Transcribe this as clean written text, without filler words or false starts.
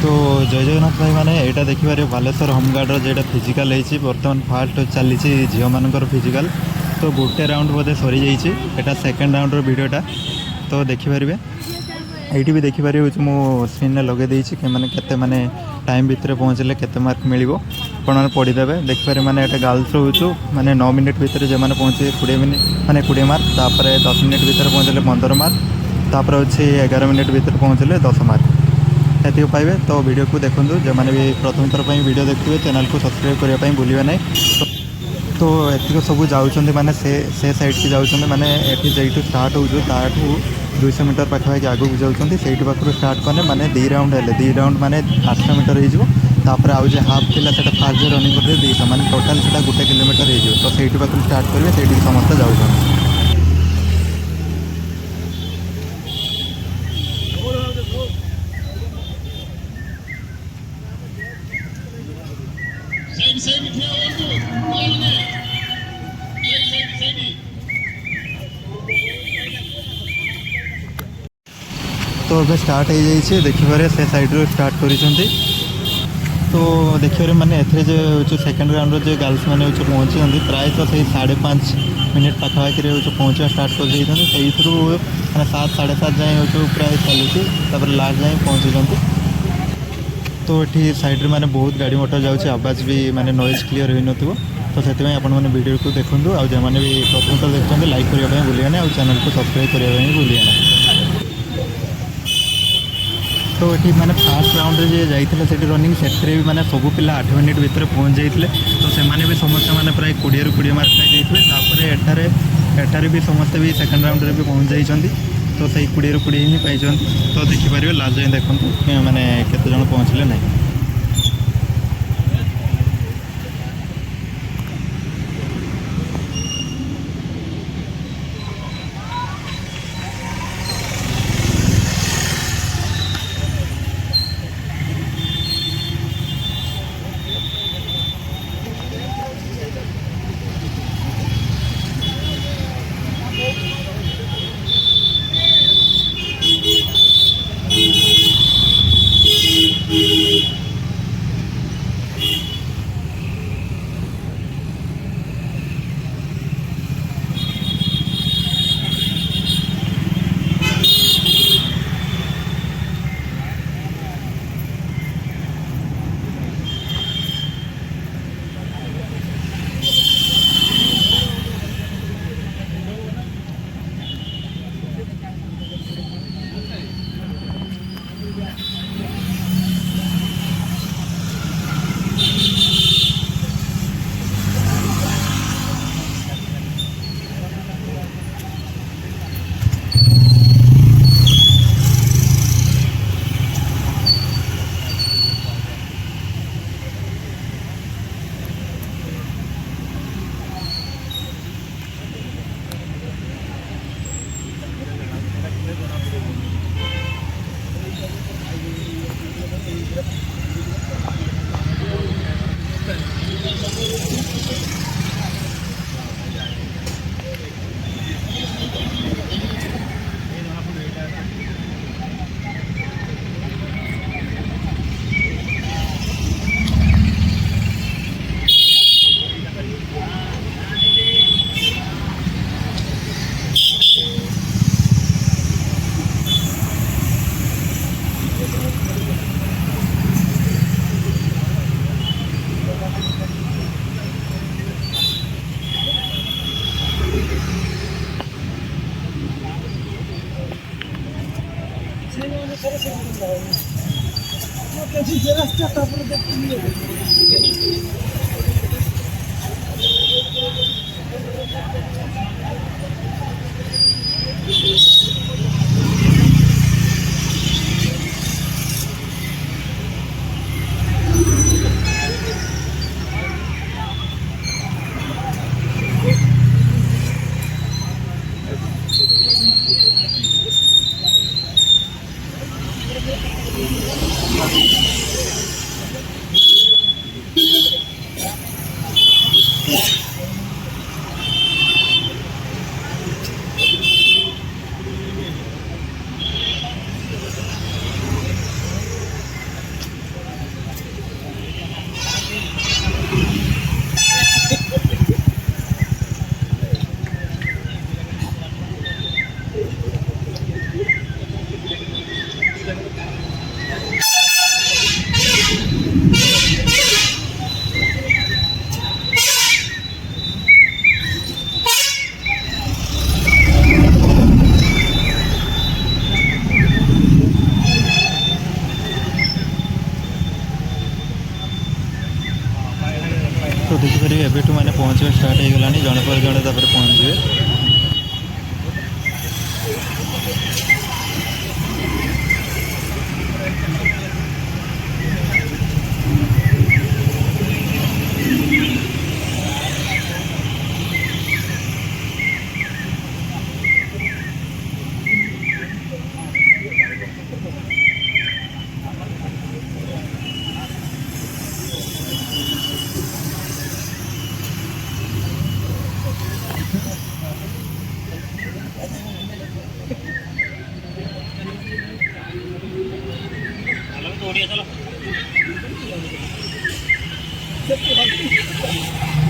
तो जय जगन्नाथ भाई मैंने यहाँ देखिपारे बालेश्वर होमगार्डर जेटा फिजिकाल होती बर्तमान फास्ट चली झील मानकर फिजिकाल तो गोटे राउंड बोधे सरी जाइए सेकेंड राउंडर वीडियोटा तो देखिपारे ये भी देखिपारे मु स्क्रीन लगे देती कि मैंने केते माने टाइम भितर पहुँचले केते मार्क मिल आपने पढ़ीदे देखिपारे मैंने ये गर्ल्स हो मैंने 9 मिनिट भितर जो मैंने पहुँचे 20 मिनिट माने 20 मार्क तापर 10 मिनिट भितर पहुँचले 15 मार्क तापर अच्छे 11 मिनिट भितर पहुँचले 10 मार्क ये पाइबे। तो वीडियो को देखूँ जो मैंने भी प्रथम थर पर वीडियो देखते चैनल को सब्सक्राइब करने भूलिए ना। तो ये सब जाऊँ मैंने से साइड की जाऊँ मैंने ये स्टार्ट हो 200 मीटर पाखापाखि आगे को जाऊँ से पाखु स्टार्ट कले मैंने 2 राउंड है 2 राउंड मैंने 800 मीटर होपर आउ जो हाफ थी से फास्ट रनिंग करते 200 मैंने टोटाल से 1 किलोमीटर हो तो से पाखु स्टार्ट करेंगे से समस्त जाऊँ। तो अब स्टार्ट हो जाइए देखिए से सैड्रु स्टार्ट कर तो देखिए मैंने जो सेकेंड राउंड जो गर्ल्स मैंने पहुँची प्रायतः से 5.5 मिनिट पाखापाखि पहुँचा स्टार्ट कर मैंने 7 साढ़े 7 जाए प्राय चलती लास्ट जाए पहुँची। तो ये साइड मैंने बहुत गाड़ी मोटर जाऊँच आवाज़ भी मैंने नॉइज क्लियर हो न तो से आपने वीडियो को देखूँ आउ जो मैंने भी प्रथम थर देखते लाइक करने भूलिए ना चैनल को सब्सक्राइब करने भूलिए ना। तो ये मैंने फास्ट राउंड जे जाइए से रनिंग से भी मैंने सब पिला 8 मिनिट भितर पहुँच जाते तो से भी समस्त मैंने प्राय 20 ରୁ 20 मार्क पाई एठारे भी समस्ते भी सेकेंड राउंड भी पहुँच जाइए तो सही 20 ରୁ 20 ही पाई तो देखिपारे लास्ट जाए देखो मैंने केते जन पहुँचले ना। देखिपारे एबेठू मैंने पहुँचा स्टार्ट हो गलानी जड़े पर जड़े पहुँचे। चलो